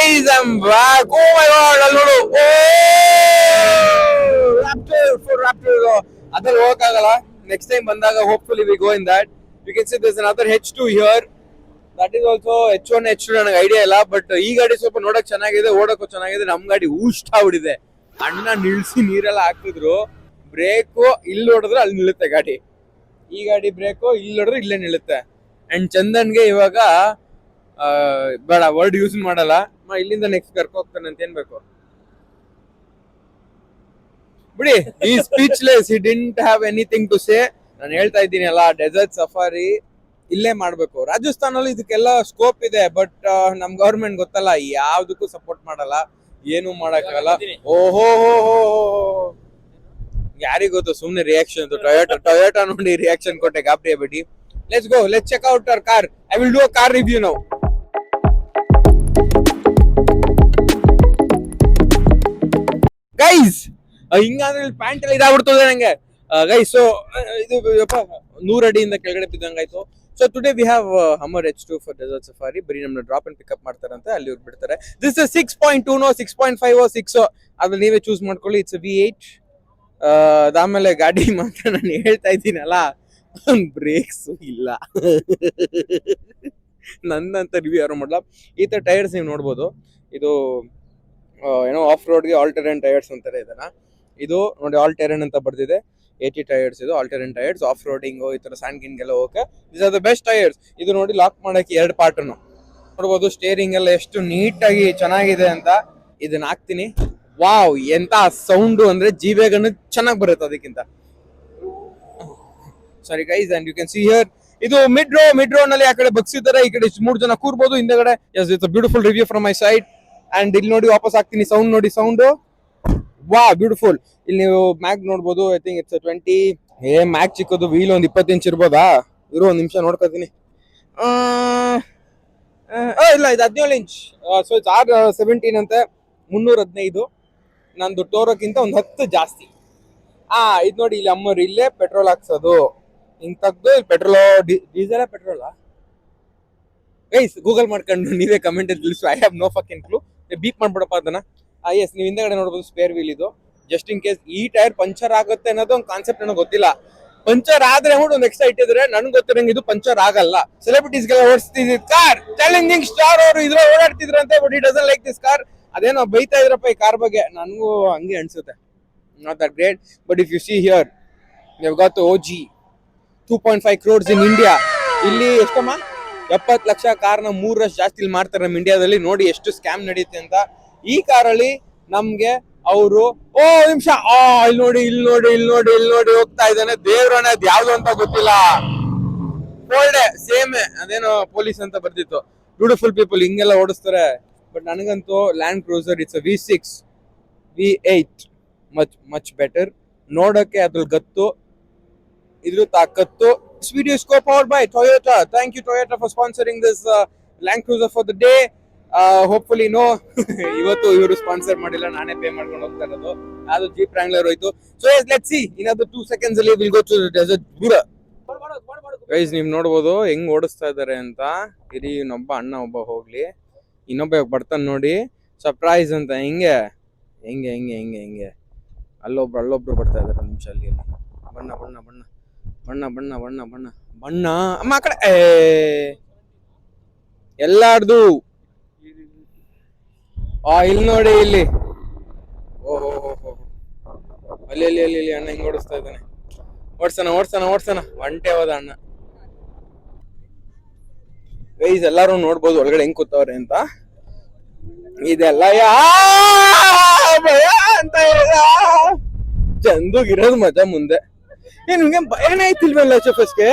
Guys, I'm back. Oh my god, alnodu. Oh! Raptor. Adal hogagala. Next time bandaga, hopefully we go in that. You can see there's another H2 here. That is also H1, H2 ನನಗೆ idea ಇಲ್ಲ. But ಈ ಗಾಡಿ ಸ್ವಲ್ಪ ನೋಡಕ್ ಚೆನ್ನಾಗಿದೆ, ಓಡಕ್ಕೂ ಚೆನ್ನಾಗಿದೆ. ನಮ್ ಗಾಡಿ ಊಷ್ಟ ಬಿಡಿದೆ. ಅಣ್ಣ ನಿಲ್ಸಿ ನೀರೆಲ್ಲ ಹಾಕಿದ್ರು. ಬ್ರೇಕು ಇಲ್ಲಿ ಹೊಡೆದ್ರೆ ಅಲ್ಲಿ ನಿಲ್ಲುತ್ತೆ ಗಾಡಿ. ಈ ಗಾಡಿ ಬ್ರೇಕು ಇಲ್ಲಿ ಹೊಡೆದ್ರೆ ಇಲ್ಲೇ ನಿಲ್ಲುತ್ತೆ. ಅಂಡ್ ಚಂದನ್ಗೆ ಇವಾಗ ಬೇಡ ವರ್ಡ್ ಯೂಸ್ ಮಾಡಲ್ಲ, ಇಲ್ಲಿಂದ ನೆಕ್ಸ್ಟ್ ಕರ್ಕೊ ಹೋಗ್ತಾನೆ ಅಂತ ಏನ್ ಬೇಕು ಬಿಡಿ. ಈ speechless, he didn't have anything to say. ನಾನು ಹೇಳ್ತಾ ಇದ್ದೀನಿ ಅಲ್ಲ, ಡೆಸರ್ಟ್ ಸಫಾರಿ ಇಲ್ಲೇ ಮಾಡ್ಬೇಕು. ರಾಜಸ್ಥಾನಲ್ಲಿ ಇದಕ್ಕೆಲ್ಲ ಸ್ಕೋಪ್ ಇದೆ, ಬಟ್ ನಮ್ ಗವರ್ಮೆಂಟ್ ಗೊತ್ತಲ್ಲ, ಯಾವ್ದಕ್ಕೂ ಸಪೋರ್ಟ್ ಮಾಡಲ್ಲ, ಏನು ಮಾಡಕ್ಕಾಗಲ್ಲ. ಓಹೋ ಯಾರಿಗ ಗೊತ್ತು, ಸುಮ್ನೆ ರಿಯಾಕ್ಷನ್. ಟೊಯೋಟಾ ನೋಡಿ ರಿಯಾಕ್ಷನ್ ಕೊಟ್ಟೆ, ಗಾಬರಿ ಬಿಡಿ. Let's go, let's check out our car. I will do a car review now. Guys, ಹಿಂಗಂದ್ರೆ ಪ್ಯಾಂಟ್ ಎಲ್ಲ ಇದಾಗ್ಬಿಡ್ತದೆ ನಂಗೆ. ಗೈಸ್, ಸೊ ಇದು 100 ಅಡಿಯಿಂದ ಕೆಳಗಡೆ ಬಿದ್ದಂಗಾಯ್ತು. So today we have Hummer H2 for desert safari. ಬರೀ ನಮ್ಮನ್ನ ಡ್ರಾಪ್ ಅಂಡ್ ಪಿಕಪ್ ಮಾಡ್ತಾರಂತೆ, ಅಲ್ಲಿ ಇವ್ರು ಬಿಡ್ತಾರೆ. ದಿಸ್ 6.2 6.5 6 ಅದ್ರಲ್ಲಿ ನೀವೇ ಚೂಸ್ ಮಾಡ್ಕೊಳ್ಳಿ. It's V8. ಅದಾದ್ಮೇಲೆ ಗಾಡಿ ಮಾತ್ರ ನಾನು ಹೇಳ್ತಾ ಇದ್ದೀನಲ್ಲ, ಬ್ರೇಕ್ಸ್ ಇಲ್ಲ. ನಂದಂತ ರಿವ್ಯೂ ಯಾರು ಮಾಡಲ್ಲ. ಈ ತರ ಟೈರ್ಸ್ ನೀವು ನೋಡ್ಬೋದು. ಇದು ಏನೋ ಆಫ್ ರೋಡ್ಗೆ ಆಲ್ ಟೆರೈನ್ ಟೈರ್ಸ್ ಅಂತಾರೆ ಇದನ್ನ. ಇದು ನೋಡಿ ಆಲ್ ಟೆರೈನ್ ಅಂತ ಬರ್ದಿದೆ. 80 ಟೈರ್ಸ್ ಇದು all terrain tyres. Off roading ಈ ತರ ಸ್ಯಾಂಡ್ ಗಿನ್ಗೆಲ್ಲ okay. This are the best tyres. ಇದು ನೋಡಿ ಲಾಕ್ ಮಾಡಕ್ಕೆ 2 ಪಾರ್ಟ್ ನೋಡ್ಬೋದು. ಸ್ಟೇರಿಂಗ್ ಎಲ್ಲ ಎಷ್ಟು ನೀಟಾಗಿ ಚೆನ್ನಾಗಿದೆ ಅಂತ. ಇದನ್ನ ಹಾಕ್ತೀನಿ. ವಾವ್, ಎಂತ ಸೌಂಡು ಅಂದ್ರೆ ಜೀವೇಗನ್ನು ಚೆನ್ನಾಗಿ ಬರುತ್ತೆ ಅದಕ್ಕಿಂತ. Sorry guys, and you can see here, ಇದು ಮಿಡ್ ರೋ ನಲ್ಲಿ ಆ ಕಡೆ ಬಗ್ಸಿದ್ದಾರೆ, ಈ ಕಡೆ 3 ಜನ ಕೂರ್ಬೋದು ಹಿಂದೆಗಡೆ. Yes, it's a beautiful review from my side. And ಇಲ್ಲಿ ನೋಡಿ ವಾಪಸ್ ಹಾಕ್ತೀನಿ. ಸೌಂಡ್ ನೋಡಿ, ಸೌಂಡ್ ವಾ ಬ್ಯೂಟಿಫುಲ್. ಇಲ್ಲಿ ನೀವು ಮ್ಯಾಗ್ ನೋಡ್ಬೋದು. I think it's 20. ಮ್ಯಾಗ್ ಚಿಕ್ಕದು, ವೀಲ್ ಒಂದು 20 ಇಂಚ್ ಇರ್ಬೋದಾ? ಇರೋ ಒಂದು ನಿಮಿಷ ನೋಡ್ಕೊತೀನಿ. ಇಲ್ಲ, ಇದು 17 ಇಂಚ್. ಸೊ ಇಟ್ಸ್ R17 ಅಂತೆ. 315. ನಂದು ಟೋರೋಕ್ಕಿಂತ ಒಂದು 10 ಜಾಸ್ತಿ. ಇದು ನೋಡಿ, ಇಲ್ಲಿ ಅಮ್ಮರು ಇಲ್ಲೇ ಪೆಟ್ರೋಲ್ ಹಾಕ್ಸೋದು. ಹಿಂಗ್ ತೆಗ್ದು ಪೆಟ್ರೋಲ್, ಡೀಸೆಲ್ ಪೆಟ್ರೋಲಾ? ಗೈಸ್, ಗೂಗಲ್ ಮಾಡ್ಕೊಂಡು ನೀವೇ ಕಮೆಂಟ್ ಅಲ್ಲಿ ತಿಳಿಸು. I have no fucking clue. Beep ಮಾಡ್ಬಿಡಪ್ಪ ಅದನ್ನ. ಎಸ್, ನೀವು ಹಿಂದೆಗಡೆ ನೋಡ್ಬೋದು ಸ್ಪೇರ್ ವೀಲ್ ಇದು. ಜಸ್ಟ್ ಇನ್ ಕೇಸ್ ಈ ಟೈರ್ ಪಂಚರ್ ಆಗುತ್ತೆ ಅನ್ನೋದು ಒಂದು ಕಾನ್ಸೆಪ್ಟ್ ನನಗೆ ಗೊತ್ತಿಲ್ಲ. ಪಂಚರ್ ಆದ್ರೆ ಒಂದು ಎಕ್ಸ್ಟ್ರಾ ಇಟ್ಟಿದ್ರೆ, ನನ್ಗೆ ಗೊತ್ತಿರಂಗೆ ಇದು ಪಂಚರ್ ಆಗಲ್ಲ. ಸೆಲೆಬ್ರಿಟೀಸ್ಗೆಲ್ಲ ಓಡಿಸ್ತಿದ್ ಕಾರ್, ಚಾಲೆಂಜಿಂಗ್ ಸ್ಟಾರ್ ಅವರು ಇದ್ರ ಓಡಾಡ್ತಿದ್ರಂತೆ. But it doesn't like this car. ಅದೇನೋ ಬೈತಾ ಇದ್ರಪ್ಪ ಈ ಕಾರ್ ಬಗ್ಗೆ, ನನಗೂ ಹಂಗೆ ಅನ್ಸುತ್ತೆ. Not that great, but if you see here, you got OG 2.5 crores in India. ಇಲ್ಲಿ ಎಷ್ಟಮ್ಮ 70 ಲಕ್ಷ ಕಾರ್ನ 3 ಜಾಸ್ತಿ ಇಲ್ಲಿ ಮಾಡ್ತಾರೆ ನಮ್ಮ ಇಂಡಿಯಾದಲ್ಲಿ. ನೋಡಿ ಎಷ್ಟು ಸ್ಕ್ಯಾಮ್ ನಡೆಯುತ್ತೆ ಅಂತ. ಈ ಕಾರಲ್ಲಿ ನಮ್ಗೆ ಅವರು ನಿಮಿಷ, ಇಲ್ಲಿ ನೋಡಿ ಹೋಗ್ತಾ ಇದ್ದಾನೆ. ದೇವ್ರನ್ನ ಅದ್ ಯಾವ್ದು ಅಂತ ಗೊತ್ತಿಲ್ಲ. ಸೇಮ್ ಅದೇನೋ ಪೊಲೀಸ್ ಅಂತ ಬರ್ತಿತ್ತು. ಬ್ಯೂಟಿಫುಲ್ ಪೀಪಲ್ ಹಿಂಗೆಲ್ಲ ಓಡಿಸ್ತಾರೆ. ಬಟ್ ನನಗಂತೂ land cruiser it's V6 V8 much better. ನೋಡಕ್ಕೆ ಅದ್ರಲ್ಲಿ ಗತ್ತು, ಇದ್ರ ತಾಕತ್ತು. This video is co-powered by Toyota. Thank you Toyota for sponsoring this Land Cruiser for the day. Hopefully no ಇವತ್ತು ಇವರು ಸ್ಪಾನ್ಸರ್ ಮಾಡಿಲ್ಲ, ನಾನೇ ಪೇ ಮಾಡ್ಕೊಂಡು ಹೋಗ್ತಾ ಇರೋದು. ಅದು ಜೀಪ್ ವ್ರಾಂಗ್ಲರ್ ಹೋಯ್ತು. ಸೊ let's see, ಇನ್ನೊಂದು 2 seconds ಅಲ್ಲಿ we'll go to the desert. Guys, ನೀವು ನೋಡ್ಬೋದು ಹೆಂಗ್ ಓಡಿಸ್ತಾ ಇದಾರೆ ಅಂತ. ಇರಿ, ಇನ್ನೊಬ್ಬ ಅಣ್ಣ ಒಬ್ಬ ಹೋಗ್ಲಿ, ಇನ್ನೊಬ್ಬ ಬರ್ತಾನೆ ನೋಡಿ, ಸರ್ಪ್ರೈಸ್ ಅಂತ. ಹೆಂಗೆ ಅಲ್ಲೊಬ್ರು ಬರ್ತಾ ಇದಾರೆ. ನಿಮಿಷ ಅಲ್ಲಿ ಬಣ್ಣ ಅಮ್ಮ ಆ ಕಡೆ ಎಲ್ಲಾರ್ದು. ಇಲ್ಲಿ ನೋಡಿ, ಇಲ್ಲಿ ಓಹೋ ಅಲ್ಲಿ ಅಣ್ಣ ಹಿಂಗ್ ಓಡಿಸ್ತಾ ಇದ್ದಾನೆ. ಓಡ್ಸನ ಒಂಟೆ ಹೋದ ಅಣ್ಣ. ಗೈಸ್, ಎಲ್ಲಾರು ನೋಡ್ಬೋದು ಒಳಗಡೆ ಹೆಂಗ್ ಕೂತವ್ರೆ ಅಂತ. ಇದೆಲ್ಲ ಭಯ ಅಂತ ಚಂದುಗಿರೋದು ಮಜಾ ಮುಂದೆ. ನಿಮ್ಗೆ ಭಯನೇ ಆಯ್ತಿಲ್ವಲ್ಲ HFSಗೆ?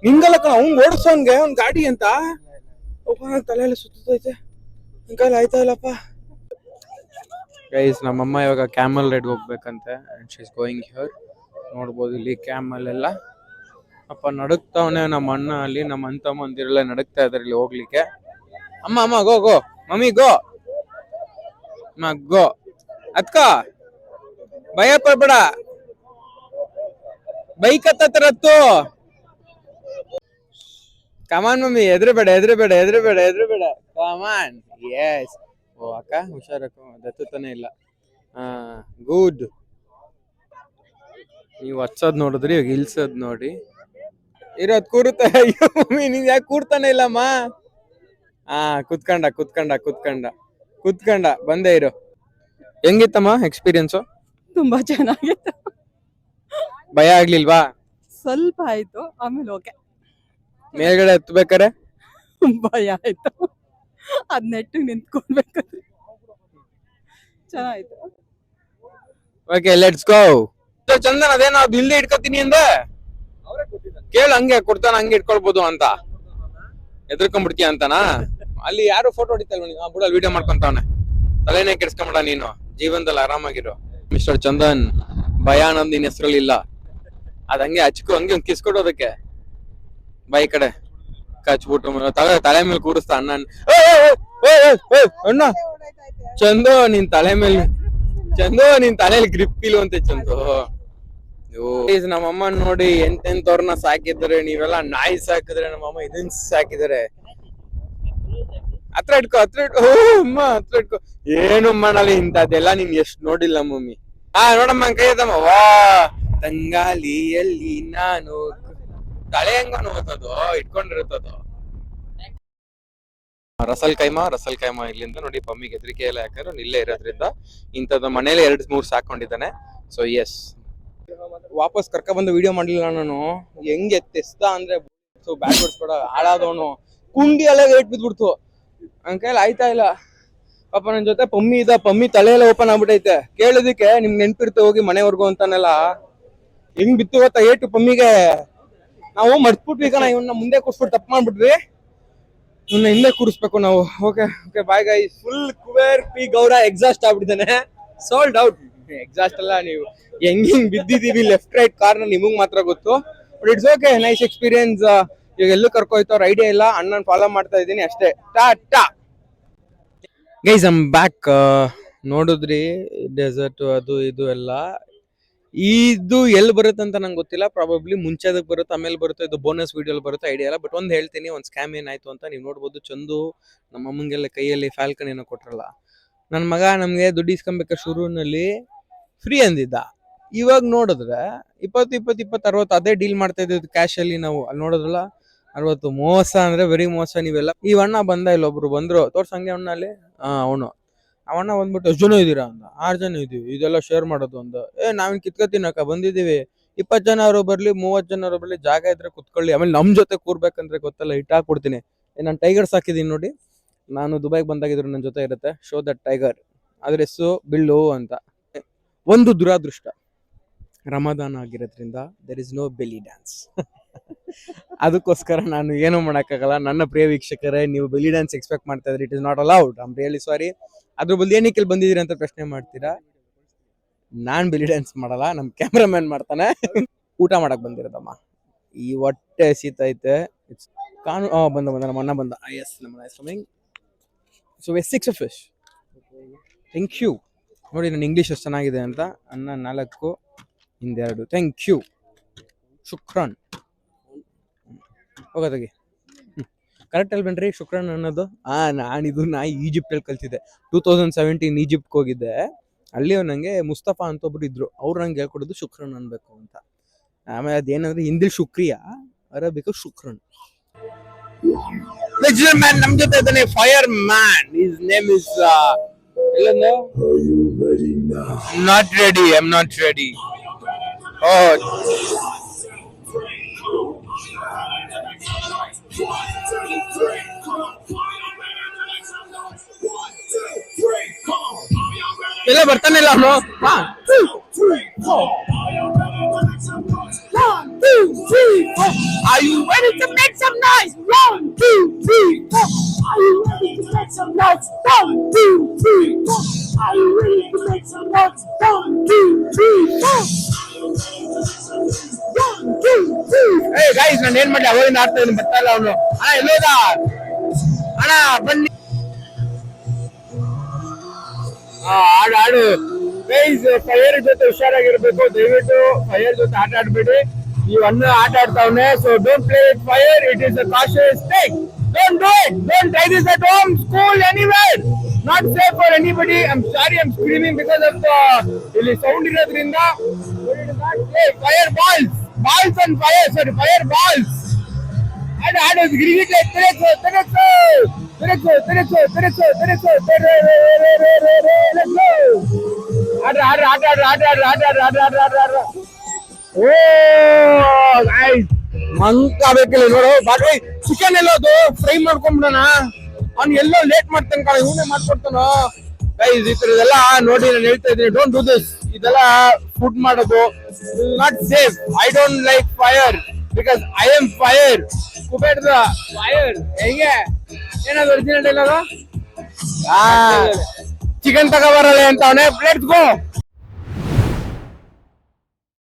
ನಿಂಗಲ್ಲಕ್ಕ ಅವ್ನ್ ಓಡಿಸೋನ್ಗೆ ಒಂದ್ ಗಾಡಿ ಅಂತ ತಲೆಯಲ್ಲಿ ಸುತ್ತೈತೆ. ಕೈಲಿ ಆಯ್ತಾ ಇಲ್ಲಪ್ಪ. ಗೈಸ್, ನಮ್ಮಮ್ಮ ಇವಾಗ ಕ್ಯಾಮಲ್ ರೈಡ್ ಹೋಗ್ಬೇಕಂತೆ. And she is going here. ನೋಡ್ಬೋದು ಇಲ್ಲಿ ಕ್ಯಾಮಲ್ ಎಲ್ಲ. ಅಪ್ಪ ನಡುಕ್ತಾವನೆ ನಮ್ಮ ಅಣ್ಣ, ಅಲ್ಲಿ ನಮ್ಮ ಅಂತ ಮಂದಿರೆಲ್ಲ ನಡುಕ್ತಾ ಇದಾರೆ ಇಲ್ಲಿ ಹೋಗ್ಲಿಕ್ಕೆ. ಅಮ್ಮ ಗೋ ಮಮ್ಮಿ ಗೋ ಗೋ. ಅದ್ಕ ಭಯ ಪಡ್ಬೇಡ, ಬೈಕ್ ಹತ್ತರತ್ತು. ಕಮಾನ್ ಮಮ್ಮಿ, ಎದ್ರಬೇಡ. Come on yes. ಓ ಅಕ್ಕ ಹುಷಾರಕ್ಕ, ದತ್ತತಾನೆ ಇಲ್ಲ. ಹಾ ಗುಡ್. ನೀವು ಹಚ್ಚೋದ್ ನೋಡಿದ್ರಿ, ಇವಾಗ ಇಲ್ಸೋದ್ ನೋಡಿ. ಇರೋದ್ ಕೂರುತ್ತೆ. ಅಯ್ಯೋ ಮಮ್ಮಿ ನೀನ್ ಯಾಕೆ ಕೂರ್ತಾನೆ ಇಲ್ಲಮ್ಮ. ಹಾ ಕುತ್ಕಂಡ ಕುತ್ಕಂಡ ಕುತ್ಕಂಡ ಕುತ್ಕಂಡ ಬಂದೇ ಇರು. ಹೆಂಗಿತ್ತಮ್ಮ ಎಕ್ಸ್ಪೀರಿಯನ್ಸು? ತುಂಬಾ ಚೆನ್ನಾಗಿತ್ತು. ಭಯ ಆಗ್ಲಿಲ್ವಾ? ಸ್ವಲ್ಪ ಆಯ್ತು, ಆಮೇಲೆ ಓಕೆ. ಮೇಲ್ಗಡೆ ಹತ್ಬೇಕಾರೆ ಭಯ ಆಯ್ತು, ಅದ್ ನೆಟ್ಟಿಗೆ ನಿಂತ್ಕೊಳ್ಬೇಕಾದ್ರೆ. ಚೆನ್ನಾಯ್ತು. Okay let's go. ಚಂದನ್ ಅದೇನೋ ಅದು ಇಲ್ಲೇ ಇಟ್ಕೊತೀನಿ ಅಂದೆ, ಕೇಳು ಹಂಗೆ ಕೊಡ್ತಾನ, ಹಂಗೆ ಇಟ್ಕೊಳ್ಬೋದು ಅಂತ. ಎದ್ರಕೊಂಡ್ಬಿಡ್ತೀಯ ಅಂತನಾ? ಅಲ್ಲಿ ಯಾರು ಫೋಟೋ ಹೊಡಿತಲ್ವ ನೀನು? ಬಿಡ ವಿಡಿಯೋ ಮಾಡ್ಕೊಂತವನೆ, ತಲೆನೇ ಕೆಡ್ಸ್ಕೊಂಬಿಡ ನೀನು, ಜೀವನದಲ್ಲಿ ಆರಾಮಾಗಿರು. ಮಿಸ್ಟರ್ ಚಂದನ್, ಭಯ ಅನ್ನೋದು ನಿನ್ ಹೆಸರಲ್ಲಿ ಇಲ್ಲ. ಅದ್ ಹಂಗೆ ಹಚ್ಕೊ, ಹಂಗೆ ಒಂದ್ ಕಿಸ್ಕೊಡೋದಕ್ಕೆ ಬಾಯಿ ಕಡೆ ಕಚ್ಬಿಟ್ಟು ತಲೆ ಮೇಲೆ ಕೂರಿಸ್ತಾ ಅಣ್ಣ. ಅಣ್ಣ ಚಂದು ನಿನ್ ತಲೆ ಮೇಲೆ, ಚಂದು ನಿನ್ ತಲೆಯಲ್ಲಿ ಗ್ರಿಪ್ ಇಲ್ವಂತೆ ಚಂದು. ನಮ್ಮಮ್ಮ ನೋಡಿ ಎಂತೆಂತವ್ರನ್ನ ಸಾಕಿದ್ರೆ, ನೀವೆಲ್ಲ ನಾಯಿ ಸಾಕಿದ್ರೆ, ನಮ್ಮಮ್ಮ ಇದನ್ ಸಾಕಿದ್ರೆ. ಹತ್ರ ಇಟ್ಕೋ, ಹತ್ರ ಇಟ್ಕೋ ಅಮ್ಮ, ಹತ್ರ ಇಟ್ಕೋ. ಏನು ಮಾಡಲ್ಲ ಇಂತದ್ದೆಲ್ಲ ನೀನ್ ಎಷ್ಟ್ ನೋಡಿಲ್ಲ ಮಮ್ಮಿ. ನೋಡಮ್ಮ ಕೈ ಎತ್ತಮ್ಮ. ವಾ ತಂಗಾಲಿಯಲ್ಲಿ ನಾನು, ತಲೆ ಹೆಂಗ ನೋತದು ಇಟ್ಕೊಂಡಿರುತ್ತದು. ರಸಲ್ ಕೈಮಾ ಇಲ್ಲಿಂದ ನೋಡಿ ಪಮ್ಮಿಗೆ ಹೆದರಿಕೆ ಎಲ್ಲ, ಯಾಕಂದ್ರೆ ಇಲ್ಲೇ ಇರೋದ್ರಿಂದ ಇಂಥದ್ದು ಮನೇಲಿ 2-3 ಸಾಕೊಂಡಿದ್ದಾನೆ. ಸೊ ಎಸ್, ವಾಪಸ್ ಕರ್ಕ ಬಂದು ವಿಡಿಯೋ ಮಾಡ್ಲಿಲ್ಲ ನಾನು. ಹೆಂಗೆ ತೆಸ್ದ ಅಂದ್ರೆ ಬ್ಯಾಡ್ ವರ್ಡ್ಸ್ ಕೂಡ ಹಾಳಾದವನು, ಕುಂಡಿ ಎಲ್ಲ ಏಟ್ ಬಿದ್ಬಿಡ್ತು. ನನ್ ಕೈಲಿ ಆಯ್ತಾ ಇಲ್ಲ ಪಾಪ. ನನ್ ಜೊತೆ ಪಮ್ಮಿ ಇದ್ದ, ಪಮ್ಮಿ ತಲೆ ಎಲ್ಲ ಓಪನ್ ಆಗ್ಬಿಟ್ಟೈತೆ. ಕೇಳಿದಕ್ಕೆ ನಿಮ್ಗೆ ನೆನ್ಪಿರ್ತೆ ಹೋಗಿ ಮನೆವರ್ಗು ಅಂತಾನೆಲ್ಲ. ಹೆಂಗ್ ಬಿತ್ತು ಗೊತ್ತಾ ಏಟು ಪಮ್ಮಿಗೆ. ನಾವು ಮರ್ತ್ಬಿಟ್ವಿ, ಈಗ ಇವನ್ನ ಮುಂದೆ ಕೂರ್ಸ್ಬಿಟ್ಟು ತಪ್ಪು ಮಾಡ್ಬಿಟ್ವಿ, ಇವನ್ನ ಹಿಂದೆ ಕೂರಿಸ್ಬೇಕು ನಾವು. Okay okay bye guys. Full Kuber P Gowda exhaust ಆಗ್ಬಿಟ್ಟಿದ್ದಾನೆ, ಸೋಲ್ಡ್ ಔಟ್. ಎಕ್ಸಾಸ್ಟ್ ಅಲ್ಲ, ನೀವು ಹೆಂಗ್ ಬಿದ್ದಿದೀವಿ ಲೆಫ್ಟ್ ರೈಟ್ ಕಾರ್ನ ನಿಮಗ್ ಮಾತ್ರ ಗೊತ್ತು. But it's okay, nice experience. ಈಗ ಎಲ್ಲೂ ಕರ್ಕೋಯ್ತು ಅವ್ರ ಐಡಿಯಾ ಇಲ್ಲ, ಅಣ್ಣನ್ ಫಾಲೋ ಮಾಡ್ತಾ ಇದ್ದೀನಿ ಅಷ್ಟೇ. Tata guys, I'm back. ನೋಡಿದ್ರಿ ಡೆಸರ್ಟ್ ಅದು ಇದು ಎಲ್ಲ. ಇದು ಎಲ್ಲಿ ಬರುತ್ತೆ ಅಂತ ನಂಗೆ ಗೊತ್ತಿಲ್ಲ, ಪ್ರಾಬಬ್ಲಿ ಮುಂಚೆದಕ್ಕೆ ಬರುತ್ತೆ, ಆಮೇಲೆ ಬರುತ್ತೆ, ಇದು ಬೋನಸ್ ವಿಡಿಯೋ ಬರುತ್ತೆ, ಐಡಿಯಾ ಇಲ್ಲ. ಬಟ್ ಒಂದ್ ಹೇಳ್ತೀನಿ, ಒಂದ್ ಸ್ಕ್ಯಾಮ್ ಏನಾಯ್ತು ಅಂತ ನೀವು ನೋಡ್ಬೋದು. ಚಂದು ನಮ್ಮ ಅಮ್ಮಂಗೆಲ್ಲ ಕೈಯಲ್ಲಿ ಫ್ಯಾಲ್ಕನ್ ಏನೋ ಕೊಟ್ರಲ್ಲ, ನನ್ ಮಗ ನಮ್ಗೆ ದುಡ್ಡು ಇಸ್ಕೊಂಬೇಕಾ ಶುರುವಿನಲ್ಲಿ ಫ್ರೀ ಅಂದಿದ್ದ. ಇವಾಗ ನೋಡಿದ್ರೆ 20-20-20-60 ಅದೇ ಡೀಲ್ ಮಾಡ್ತಾ ಇದ್ದೀವಿ ಕ್ಯಾಶ್ ಅಲ್ಲಿ. ನಾವು ಅಲ್ಲಿ ನೋಡಿದ್ರಲ್ಲ 60. ಮೋಸ ಅಂದ್ರೆ ಬರೀ ಮೋಸ ನೀವೆಲ್ಲ. ಈ ಅಣ್ಣ ಬಂದ, ಇಲ್ಲೊಬ್ರು ಬಂದ್ರು, ತೋರ್ಸಂಗೆ ಅಣ್ಣ ಅಲ್ಲಿ. ಅವನು ಅವಣ್ಣ ಬಂದ್ಬಿಟ್ಟು ಎಷ್ಟು ಜನ ಇದೀರಾ ಅಂತ. 6 ಜನ ಇದೀವಿ, ಇದೆಲ್ಲ ಶೇರ್ ಮಾಡೋದು ಅಂತ. ನಾವೇನ್ ಕಿತ್ಕೊತೀನಕ್ಕ ಬಂದಿದೀವಿ, 20 ಜನ ಅವರು ಬರ್ಲಿ 30 ಜನ ಅವರು ಬರ್ಲಿ, ಜಾಗ ಇದ್ರೆ ಕುತ್ಕೊಳ್ಳಿ. ಆಮೇಲೆ ನಮ್ ಜೊತೆ ಕೂರ್ಬೇಕಂದ್ರೆ ಗೊತ್ತಲ್ಲ, ಇಟ್ಟಾಕ್ಬಿಡ್ತೀನಿ. ನಾನು ಟೈಗರ್ಸ್ ಹಾಕಿದೀನಿ ನೋಡಿ, ನಾನು ದುಬೈಗೆ ಬಂದಾಗಿದ್ರು ನನ್ನ ಜೊತೆ ಇರುತ್ತೆ. ಶೋ ದಟ್ ಟೈಗರ್, ಅದ್ರ ಹೆಸರು ಬಿಲ್ಲು ಅಂತ. ಒಂದು ದುರಾದೃಷ್ಟ, ರಮದಾನ್ ಆಗಿರೋದ್ರಿಂದ ದೇರ್ ಇಸ್ ನೋ ಬೆಲಿ ಡ್ಯಾನ್ಸ್. ಅದಕ್ಕೋಸ್ಕರ ನಾನು ಏನೂ ಮಾಡೋಕ್ಕಾಗಲ್ಲ. ನನ್ನ ಪ್ರಿಯ ವೀಕ್ಷಕರೇ, ನೀವು ಬೆಲಿ ಡ್ಯಾನ್ಸ್ ಎಕ್ಸ್ಪೆಕ್ಟ್ ಮಾಡ್ತಾ ಇದ್ರಿ, it is not allowed. I am really sorry. ಅದ್ರ ಬದಲು ಏನಕ್ಕೆ ಇಲ್ಲಿ ಬಂದಿದ್ದೀರಿ ಅಂತ ಪ್ರಶ್ನೆ ಮಾಡ್ತೀರಾ. ನಾನ್ ಬೆಲಿ ಡ್ಯಾನ್ಸ್ ಮಾಡಲ್ಲ, ನಮ್ ಕ್ಯಾಮ್ರಾಮನ್ ಮಾಡ್ತಾನೆ. ಊಟ ಮಾಡಕ್ ಬಂದಿರೋದಮ್ಮ, ಈ ಹೊಟ್ಟೆ ಸೀತೈತೆ. ಬಂದ ನಮ್ಮ ಅಣ್ಣ ಬಂದ. ಎಸ್, ನಮ್ಮ coming. So yes fish, thank you. ನೋಡಿ ನನ್ನ ಇಂಗ್ಲೀಷ್ ಎಷ್ಟು ಚೆನ್ನಾಗಿದೆ ಅಂತ. ಅನ್ನ 4, ಹಿಂದೆ 2, ಥ್ಯಾಂಕ್ ಯು, ಶುಕ್ರಾನ್. ಹೋಗೋದಾಗಿ ಕರೆಕ್ಟ್ ಅಲ್ಲಿ ಬನ್ರಿ, ಶುಕ್ರಾನ್ ಅನ್ನೋದು. ನಾನಿದು ಈಜಿಪ್ಟ್ ಅಲ್ಲಿ ಕಲ್ತಿದ್ದೆ. 2017 ಈಜಿಪ್ಟ್ಗೆ ಹೋಗಿದ್ದೆ. ಅಲ್ಲಿ ನಂಗೆ ಮುಸ್ತಫಾ ಅಂತ ಒಬ್ರು ಇದ್ರು, ಅವ್ರು ನಂಗೆ ಹೇಳ್ಕೊಡೋದು ಶುಕ್ರನ್ ಅನ್ಬೇಕು ಅಂತ. ಆಮೇಲೆ ಅದೇನಂದ್ರೆ ಹಿಂದಿ ಶುಕ್ರಿಯಾ, ಅರಬಿಕ್ ಶುಕ್ರನ್. ಮ್ಯಾನ್ ನಮ್ ಜೊತೆ ಇದ್ದಾನೆ, fire man. His name is not ready. I am not ready. ಎಲ್ಲ ಬರ್ತಾನೆ ಇಲ್ಲ ಅವನು. Are you ready to make some noise? 1, 2, 3, 4. Are you ready to make some noise? 1, 2, 3, 4. Are you ready to make some noise? 1, 2, 3, 4. 1, 2, 3. Hey guys, ನಾನು ಏನ್ ಮಾಡಿ ಅವಾಗಿಂದ ಆಡ್ತಾ ಇದ್ದೀನಿ, ಬರ್ತಾ ಇಲ್ಲ ಅವನು. ಅಣ್ಣ ಎಲ್ಲೋದ ಅಣ್ಣ, ಬನ್ನಿ. ಆಡು ಗೈಸ್. ಫೈರ್ ಜೊತೆ ಹುಷಾರಾಗಿರ್ಬೇಕು, ದಯವಿಟ್ಟು ಫೈರ್ ಜೊತೆ ಆಟ ಆಡ್ಬೇಡಿ. ನೀವು ಅನ್ನ ಆಟ ಆಡ್ತಾವನೆ. So don't play with fire, it is a cautious thing. Don't do it. Don't try this at home, school, anywhere. Not safe for anybody. I'm sorry, I'm screaming because of the ಇಲ್ಲಿ sound ಇರೋದ್ರಿಂದ. But it is not safe. Fire balls. Balls on fire. Sorry, fire balls. ಆಡು ಗಿರಿಗಿಟ್ಲೆ ತೆರೆಸು ತೆರೆಸು ತೆರೆಸು ತೆರೆಸು ತೆರೆಸು ತೆರೆಸು ತೆರೆಸು ಆಡ್ರ ಆಡ್ರ ಆಟ ಆಡ್ರ ಆಟ ಆಡ್ರ ಆಟ ಆಡ್ರ ಆಟ ಆಡ್ರ ಆಟ ಆಡ್ರ ಓ guys ಮಂಕ ಬೇಕಿಲ್ಲ ನೋಡು ಬಾಟ್ರಿ ಚಿಕನ್ ಎಲ್ಲೋದು ಫ್ರೈ ಮಾಡ್ಕೊಂಡ್ಬಿಡೋಣ ಅವ್ನು ಎಲ್ಲೋ ಲೇಟ್ ಮಾಡ್ತಾನೆ ಕಾಣ ಇವನೇ ಮಾಡ್ಕೊಡ್ತಾನೋ ಗೈಸ್ ಈ ತರದೆಲ್ಲ ನೋಡಿ ನಾನು ಹೇಳ್ತಾ ಇದ್ದೀನಿ ಡೋಂಟ್ ಡೂ ದಿಸ್ ಇದೆಲ್ಲ ಫುಡ್ ಮಾಡೋದು not safe I don't like fire because I am fire ಕುಬೇರ್ದ ಫೈರ್ ಹೆಂಗೆ ಏನದು ಒರಿಜಿನಲ್ ಎಲ್ಲ ಚಿಕನ್ ತಗೋಬರಲ್ಲ ಅಂತ ಅವನೇ ಲೆಟ್ಸ್ ಗೋ